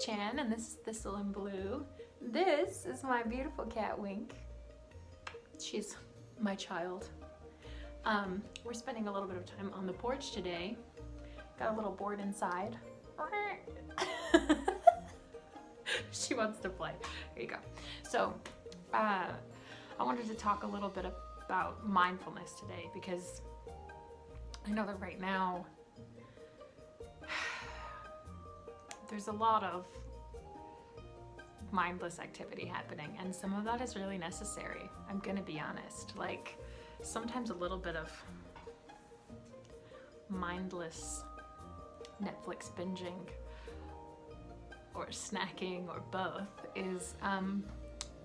Chan, and this is Thistle and Blue. This is my beautiful cat Wink. She's my child. We're spending a little bit of time on the porch today. Got a little board inside. She wants to play. Here you go. So, I wanted to talk a little bit about mindfulness today because I know that right now there's a lot of mindless activity happening, and some of that is really necessary. I'm gonna be honest. Like, sometimes a little bit of mindless Netflix binging or snacking or both is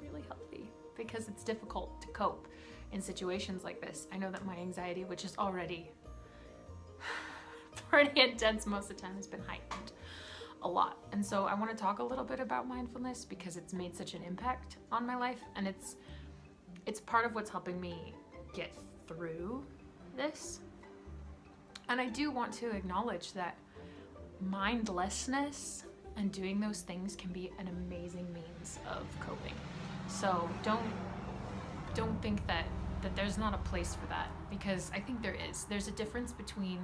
really healthy because it's difficult to cope in situations like this. I know that my anxiety, which is already pretty intense most of the time, has been heightened a lot. And so I want to talk a little bit about mindfulness because it's made such an impact on my life, and it's part of what's helping me get through this. And I do want to acknowledge that mindlessness and doing those things can be an amazing means of coping. So don't think that there's not a place for that, because I think there is. There's a difference between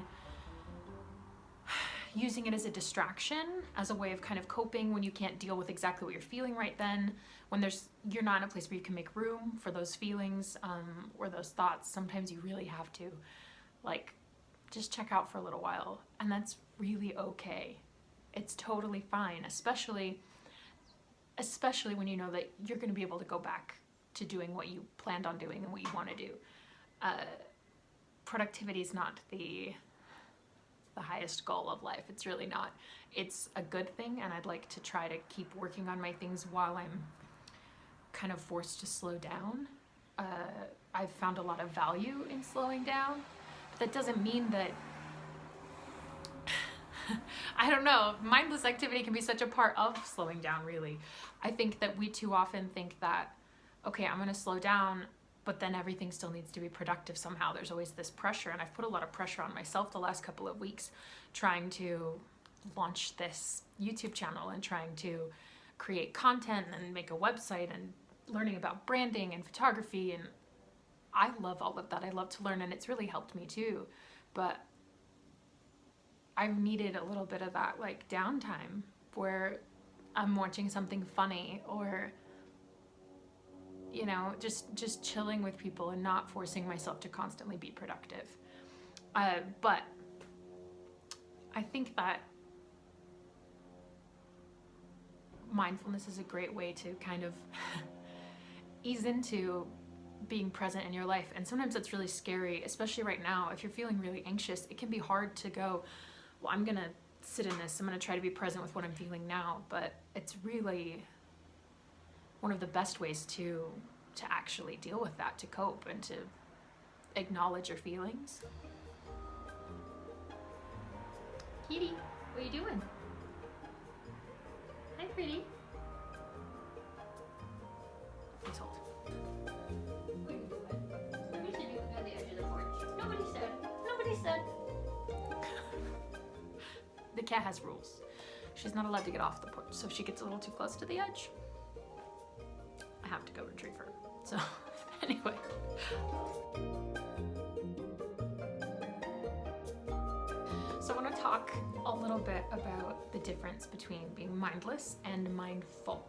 using it as a distraction, as a way of kind of coping when you can't deal with exactly what you're feeling right then, when you're not in a place where you can make room for those feelings or those thoughts. Sometimes you really have to just check out for a little while, and that's really okay. It's totally fine, especially when you know that you're going to be able to go back to doing what you planned on doing and what you want to do. Productivity is not the highest goal of life. It's really not. It's a good thing, and I'd like to try to keep working on my things while I'm kind of forced to slow down. I've found a lot of value in slowing down, but that doesn't mean that I don't know, mindless activity can be such a part of slowing down, really. I think that we too often think that, okay, I'm going to slow down, but then everything still needs to be productive somehow. There's always this pressure, and I've put a lot of pressure on myself the last couple of weeks trying to launch this YouTube channel and trying to create content and make a website and learning about branding and photography, and I love all of that. I love to learn, and it's really helped me too. But I've needed a little bit of that downtime where I'm watching something funny or just chilling with people and not forcing myself to constantly be productive. But I think that mindfulness is a great way to kind of ease into being present in your life. And sometimes it's really scary, especially right now. If you're feeling really anxious, it can be hard to go, well, I'm gonna sit in this, I'm gonna try to be present with what I'm feeling now. But it's really one of the best ways to actually deal with that, to cope and to acknowledge your feelings. Kitty, what are you doing? Hi, pretty. Please hold. What are you doing? Nobody said you could go to the edge of the porch. Nobody said. The cat has rules. She's not allowed to get off the porch, so if she gets a little too close to the edge, I have to go retrieve her. So, anyway. So I want to talk a little bit about the difference between being mindless and mindful.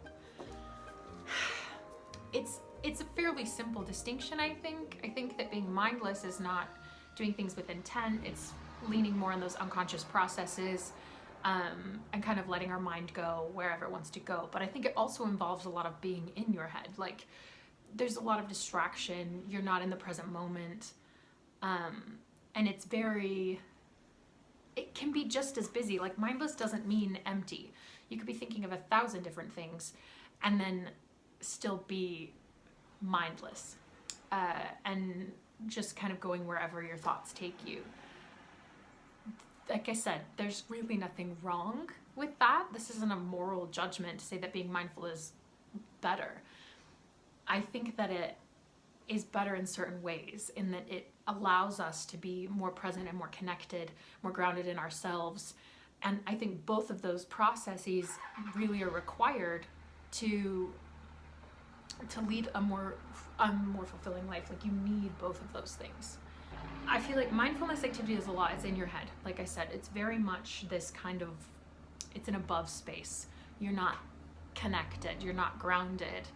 It's a fairly simple distinction, I think. I think that being mindless is not doing things with intent. It's leaning more on those unconscious processes and kind of letting our mind go wherever it wants to go. But I think it also involves a lot of being in your head. There's a lot of distraction. You're not in the present moment. And it can be just as busy. Mindless doesn't mean empty. You could be thinking of 1,000 different things and then still be mindless and just kind of going wherever your thoughts take you. Like I said, there's really nothing wrong with that. This isn't a moral judgment to say that being mindful is better. I think that it is better in certain ways, in that it allows us to be more present and more connected, more grounded in ourselves, And I think both of those processes really are required to lead a more fulfilling life. Like, you need both of those things. I feel like mindfulness activity is a lot. It's in your head. Like I said, it's very much this kind of, it's an above space. You're not connected, you're not grounded.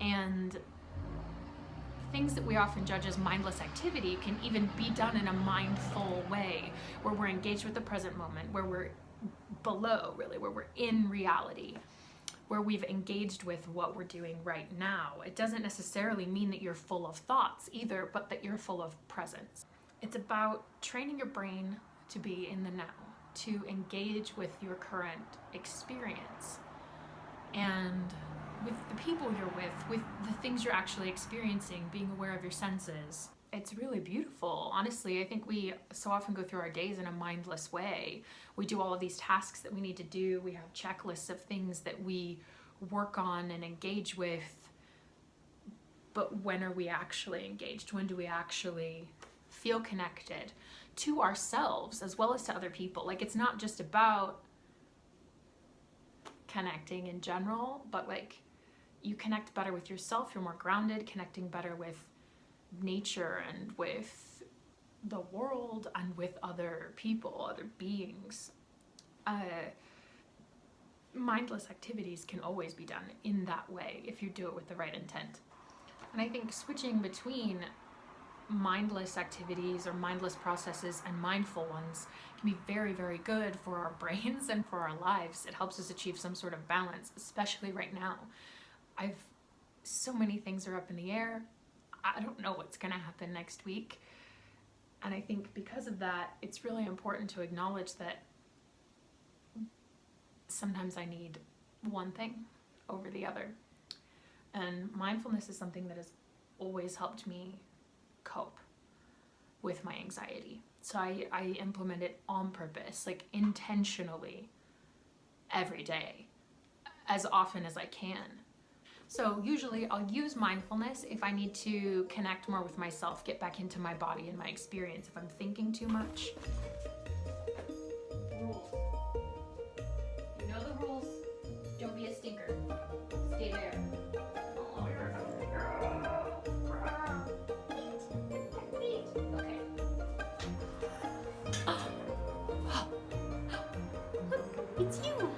And things that we often judge as mindless activity can even be done in a mindful way, where we're engaged with the present moment, where we're below, really, where we're in reality, where we've engaged with what we're doing right now. It doesn't necessarily mean that you're full of thoughts either, but that you're full of presence. It's about training your brain to be in the now, to engage with your current experience and with the people you're with the things you're actually experiencing, being aware of your senses. It's really beautiful. Honestly, I think we so often go through our days in a mindless way. We do all of these tasks that we need to do. We have checklists of things that we work on and engage with. But when are we actually engaged? When do we actually feel connected to ourselves as well as to other people? Like, it's not just about connecting in general, but like, you connect better with yourself, you're more grounded, connecting better with nature and with the world and with other people, other beings. Mindless activities can always be done in that way if you do it with the right intent. And I think switching between mindless activities or mindless processes and mindful ones can be very, very good for our brains and for our lives. It helps us achieve some sort of balance, especially right now. So many things are up in the air. I don't know what's going to happen next week. And I think because of that, it's really important to acknowledge that sometimes I need one thing over the other. And mindfulness is something that has always helped me cope with my anxiety. So I implement it on purpose, like intentionally, every day, as often as I can. So usually I'll use mindfulness if I need to connect more with myself, get back into my body and my experience. If I'm thinking too much. Rules. You know the rules. Don't be a stinker. Stay there. Okay. Look, it's you.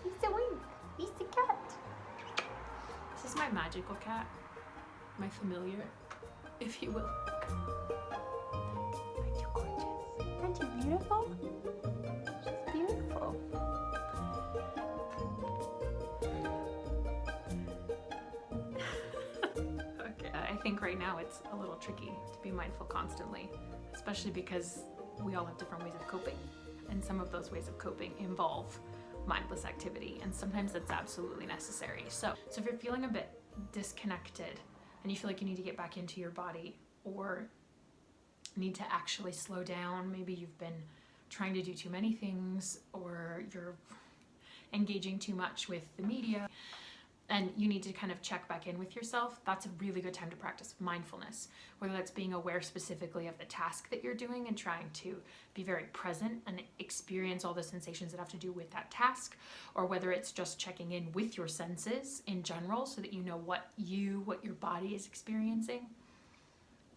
It's the wing. It's the cat. This is my magical cat, my familiar, if you will. Aren't you gorgeous? Aren't you beautiful? She's beautiful. Okay, I think right now it's a little tricky to be mindful constantly, especially because we all have different ways of coping, and some of those ways of coping involve mindless activity, and sometimes that's absolutely necessary. So if you're feeling a bit disconnected and you feel like you need to get back into your body or need to actually slow down, maybe you've been trying to do too many things or you're engaging too much with the media and you need to kind of check back in with yourself, that's a really good time to practice mindfulness, whether that's being aware specifically of the task that you're doing and trying to be very present and experience all the sensations that have to do with that task, or whether it's just checking in with your senses in general so that you know what your body is experiencing.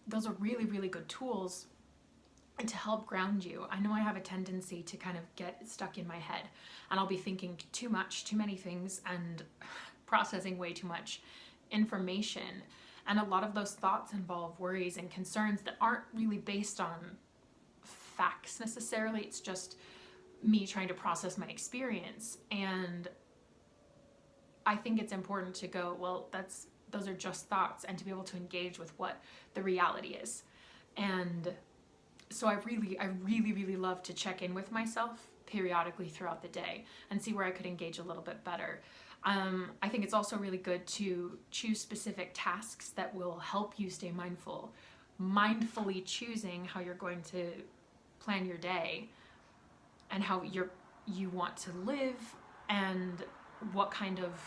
Those are really, really good tools to help ground you. I know I have a tendency to kind of get stuck in my head and I'll be thinking too many things and processing way too much information. And a lot of those thoughts involve worries and concerns that aren't really based on facts necessarily. It's just me trying to process my experience. And I think it's important to go, well, those are just thoughts, and to be able to engage with what the reality is. And so I really love to check in with myself periodically throughout the day and see where I could engage a little bit better. I think it's also really good to choose specific tasks that will help you stay mindful, mindfully choosing how you're going to plan your day and how you want to live and what kind of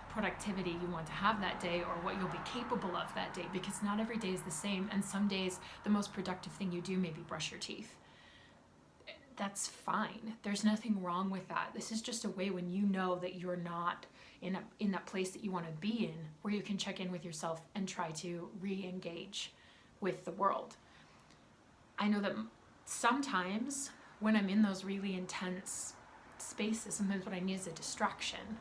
productivity you want to have that day or what you'll be capable of that day, because not every day is the same, and some days the most productive thing you do may be brush your teeth. that's fine. There's nothing wrong with that. This is just a way when you know that you're not in that place that you want to be in, where you can check in with yourself and try to re-engage with the world. I know that sometimes when I'm in those really intense spaces, sometimes what I need is a distraction.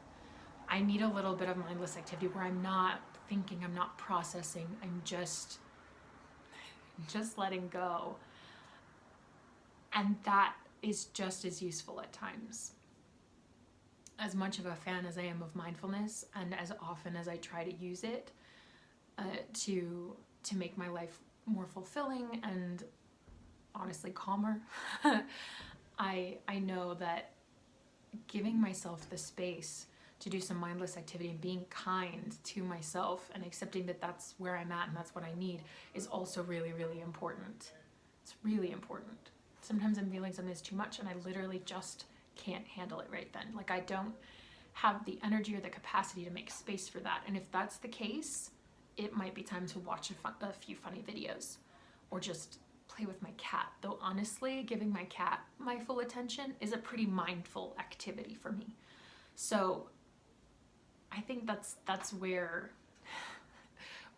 I need a little bit of mindless activity where I'm not thinking, I'm not processing, I'm just letting go. And that is just as useful at times. As much of a fan as I am of mindfulness, and as often as I try to use it to make my life more fulfilling and honestly calmer, I know that giving myself the space to do some mindless activity and being kind to myself and accepting that that's where I'm at and that's what I need is also really, really important. It's really important. Sometimes I'm feeling something is too much and I literally just can't handle it right then. Like, I don't have the energy or the capacity to make space for that. And if that's the case, it might be time to watch a few funny videos or just play with my cat. Though honestly, giving my cat my full attention is a pretty mindful activity for me. So I think that's where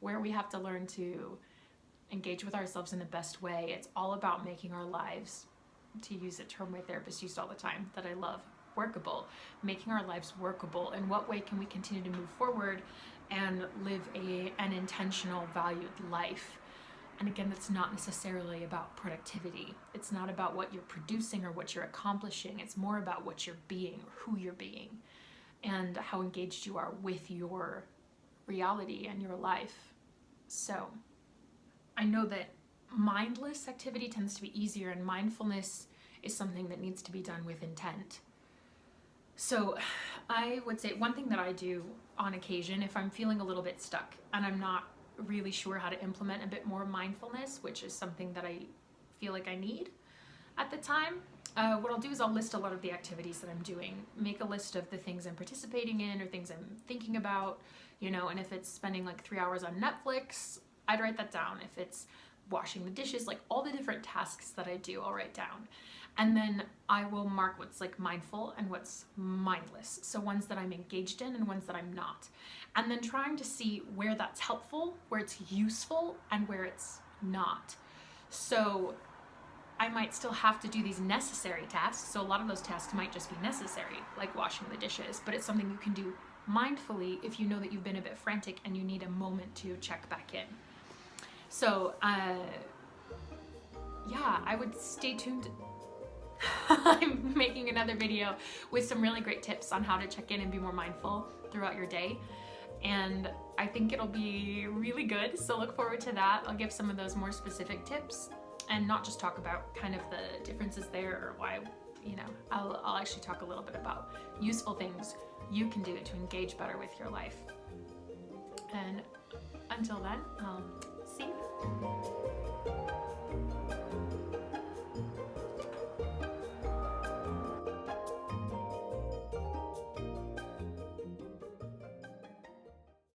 we have to learn to engage with ourselves in the best way. It's all about making our lives, to use a term my therapist used all the time that I love, workable. Making our lives workable. In what way can we continue to move forward and live an intentional, valued life? And again, that's not necessarily about productivity. It's not about what you're producing or what you're accomplishing. It's more about what you're being, who you're being, and how engaged you are with your reality and your life. So I know that mindless activity tends to be easier, and mindfulness is something that needs to be done with intent. So I would say one thing that I do on occasion, if I'm feeling a little bit stuck and I'm not really sure how to implement a bit more mindfulness, which is something that I feel like I need at the time, what I'll do is I'll list a lot of the activities that I'm doing, make a list of the things I'm participating in or things I'm thinking about, and if it's spending like 3 hours on Netflix, I'd write that down. If it's washing the dishes, like all the different tasks that I do, I'll write down. And then I will mark what's like mindful and what's mindless. So ones that I'm engaged in and ones that I'm not. And then trying to see where that's helpful, where it's useful, and where it's not. So I might still have to do these necessary tasks. So a lot of those tasks might just be necessary, like washing the dishes, but it's something you can do mindfully if you know that you've been a bit frantic and you need a moment to check back in. So, yeah, I would stay tuned. I'm making another video with some really great tips on how to check in and be more mindful throughout your day. And I think it'll be really good. So look forward to that. I'll give some of those more specific tips and not just talk about kind of the differences there or why, I'll actually talk a little bit about useful things you can do to engage better with your life. And until then, I'll see you.